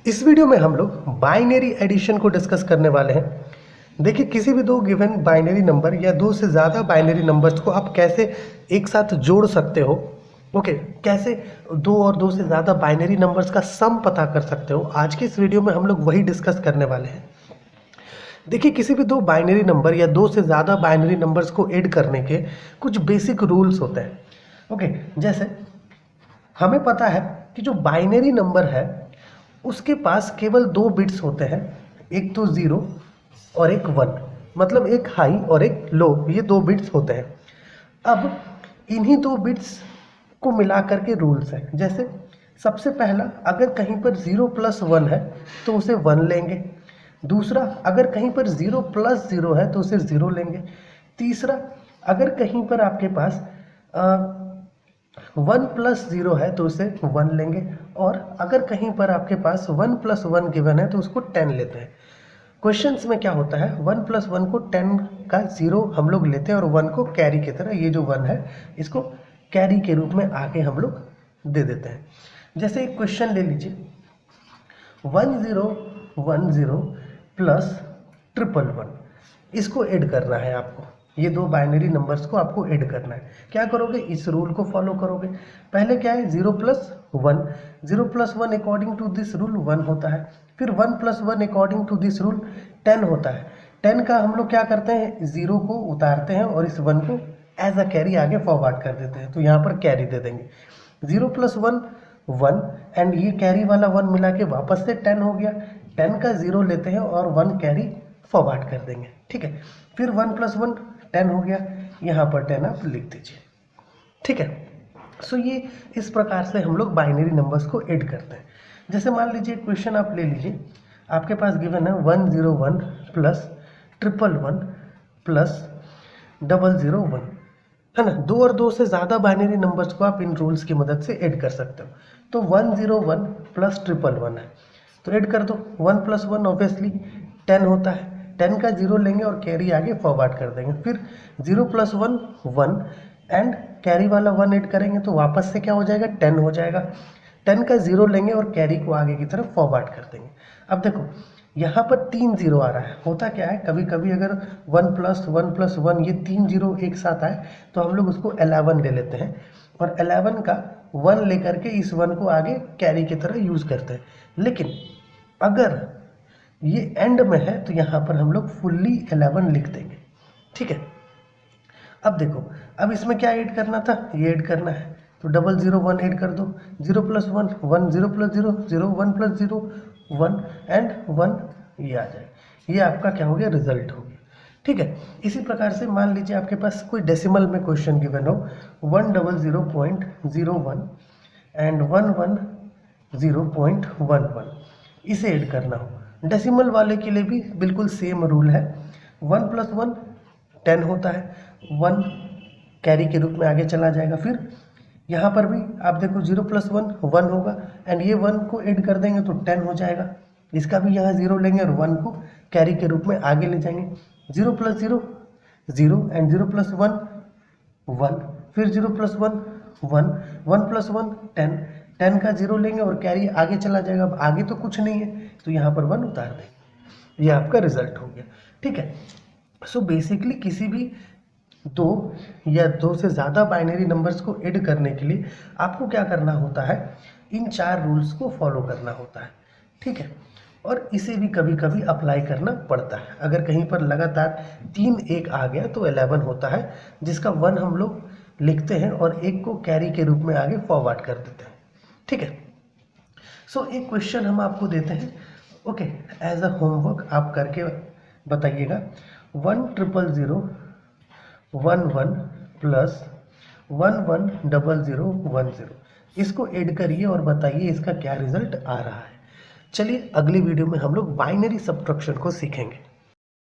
इस वीडियो में हम लोग बाइनरी एडिशन को डिस्कस करने वाले हैं। देखिए, किसी भी दो गिवन बाइनरी नंबर या दो से ज़्यादा बाइनरी नंबर्स को आप कैसे एक साथ जोड़ सकते हो। ओके, कैसे दो और दो से ज़्यादा बाइनरी नंबर्स का सम पता कर सकते हो। आज के इस वीडियो में हम लोग वही डिस्कस करने वाले हैं। देखिए, किसी भी दो बाइनरी नंबर या दो से ज़्यादा बाइनरी नंबर्स को ऐड करने के कुछ बेसिक रूल्स होते हैं। ओके, जैसे हमें पता है कि जो बाइनरी नंबर है उसके पास केवल दो बिट्स होते हैं, एक तो 0 और एक 1, मतलब एक हाई और एक लो, ये दो बिट्स होते हैं। अब इन्हीं दो बिट्स को मिला करके रूल्स हैं। जैसे सबसे पहला, अगर कहीं पर 0 + 1 है तो उसे 1 लेंगे। दूसरा, अगर कहीं पर 0 + 0 है तो उसे 0 लेंगे। तीसरा, अगर कहीं पर आपके पास 1 + 0 है तो उसे 1 लेंगे। और अगर कहीं पर आपके पास 1 + 1 गिवन है तो उसको 10 लेते हैं। क्वेश्चंस में क्या होता है, 1 + 1 को 10 का 0 हम लोग लेते हैं और 1 को कैरी की तरह, ये जो 1 है इसको कैरी के रूप में आगे हम लोग दे देते हैं। जैसे एक क्वेश्चन ले लीजिए, 1010 प्लस 111, इसको ऐड करना है आपको। ये दो बाइनरी नंबर्स को आपको ऐड करना है। क्या करोगे, इस रूल को फॉलो करोगे। पहले क्या है, 0 + 1, 0 + 1 अकॉर्डिंग टू दिस रूल 1 होता है। फिर 1 + 1 अकॉर्डिंग टू दिस रूल 10 होता है। 10 का हम लोग क्या करते हैं, 0 को उतारते हैं और इस 1 को एज अ कैरी आगे फॉरवर्ड कर देते हैं, तो यहाँ पर कैरी दे देंगे। 0 + 1 1 एंड ये कैरी वाला 1 मिला के वापस से 10 हो गया। 10 का 0 लेते हैं और 1 कैरी फॉरवर्ड कर देंगे। ठीक है, फिर 1 + 1 10 हो गया, यहाँ पर 10 आप लिख दीजिए। ठीक है, सो ये इस प्रकार से हम लोग बाइनरी नंबर्स को ऐड करते हैं। जैसे मान लीजिए क्वेश्चन आप ले लीजिए, आपके पास गिवन है 101 प्लस 111 प्लस 001, है ना। दो और दो से ज़्यादा बाइनरी नंबर्स को आप इन रूल्स की मदद से ऐड कर सकते हो। तो 101 प्लस 111 है, तो ऐड कर दो। 1 + 1 ऑब्वियसली 10 होता है, 10 का 0 लेंगे और कैरी आगे फॉरवर्ड कर देंगे। फिर 0 + 1 1 एंड कैरी वाला 1 ऐड करेंगे तो वापस से क्या हो जाएगा, 10 हो जाएगा। 10 का 0 लेंगे और कैरी को आगे की तरफ फॉरवर्ड कर देंगे। अब देखो, यहाँ पर 3 0 आ रहा है। होता क्या है, कभी कभी अगर 1 + 1 + 1 ये 3 0 एक साथ आए तो हम लोग उसको 11 ले लेते हैं और 11 का 1 लेकर के इस 1 को आगे कैरी की तरह यूज़ करते हैं। लेकिन अगर ये एंड में है तो यहाँ पर हम लोग फुल्ली 11 लिख देंगे। ठीक है, अब देखो, अब इसमें क्या ऐड करना था, ये ऐड करना है, तो 001 ऐड कर दो। 0 + 1 1, 0 + 0 0, 1 + 0 1 एंड 1, ये आ जाए। ये आपका क्या हो गया, रिजल्ट हो गया। ठीक है, इसी प्रकार से मान लीजिए आपके पास कोई डेसिमल में क्वेश्चन गिवन हो, 100.01 एंड 110.11, इसे ऐड करना हो। डेसिमल वाले के लिए भी बिल्कुल सेम रूल है। 1 + 1 10 होता है, 1 कैरी के रूप में आगे चला जाएगा। फिर यहाँ पर भी आप देखो, 0 + 1 1 होगा एंड ये 1 को ऐड कर देंगे तो 10 हो जाएगा। इसका भी यहाँ 0 लेंगे और 1 को कैरी के रूप में आगे ले जाएंगे। 0 + 0 0 एंड 0 + 1 1, फिर 0 + 1 1, 1 + 1 10, 10 का 0 लेंगे और कैरी आगे चला जाएगा। अब आगे तो कुछ नहीं है तो यहाँ पर 1 उतार देंगे। ये आपका रिजल्ट हो गया। ठीक है, सो बेसिकली किसी भी दो या दो से ज़्यादा बाइनरी नंबर्स को ऐड करने के लिए आपको क्या करना होता है, इन 4 रूल्स को फॉलो करना होता है। ठीक है, और इसे भी कभी कभी अप्लाई करना पड़ता है। अगर कहीं पर लगातार 3 1 आ गया तो 11 होता है, जिसका 1 हम लोग लिखते हैं और 1 को कैरी के रूप में आगे फॉरवर्ड कर देते हैं। ठीक है, सो एक क्वेश्चन हम आपको देते हैं। ओके, एज अ होमवर्क आप करके बताइएगा। 10001 प्लस 110010, इसको ऐड करिए और बताइए इसका क्या रिजल्ट आ रहा है। चलिए अगली वीडियो में हम लोग बाइनरी सब्ट्रैक्शन को सीखेंगे।